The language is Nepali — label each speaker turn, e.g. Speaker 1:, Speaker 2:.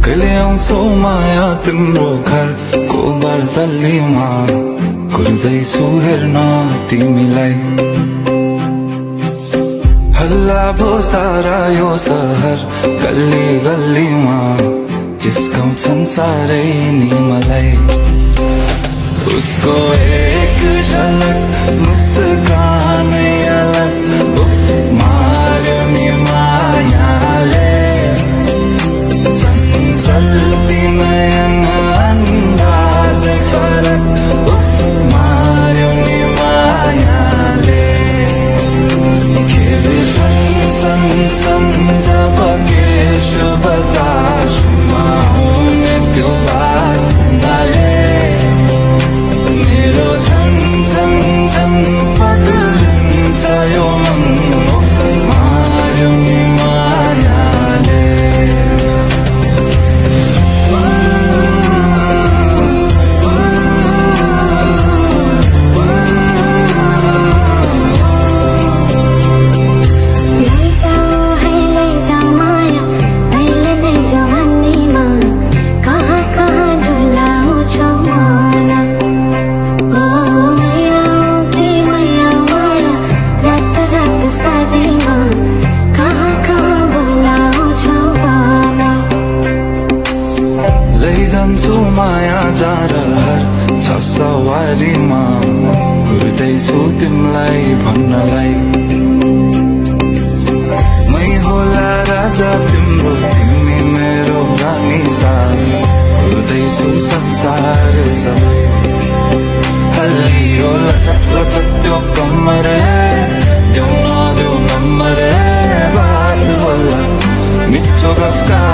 Speaker 1: कहिले आउँछौ माया तिम्रो घरको बर्दलीमा कुर्दैछु हेर्न तिमीलाई हल्ला भो सारा यो सहर गल्ली गल्लीमा जिस्काउँछन् सारै नि मलाई उसको एक झलक मुस्कानै अलग उफ मार्यो नि मायाले चल्ती नयन अन्दाजै फरक उफ मार्यो नि मायाले खेल्छन् सँगसँग जब के शुभ बतासमा हुने त्यो बासनाले मेरो झन् झन् झन् पक्रिन्छ यो मन उफ मार्यो नि मायाले लैजान्छु माया जारहर छ सवारीमा घुर्दैछु तिमीलाई भन्नलाई मै होला राजा तिम्रो तिमी मेरो रानी सार घुर्दैछु संसार सबै हल्लियो लचक लचक त्यो कम्मर देऊ न देऊ नम्बर बात होला मिठो गफका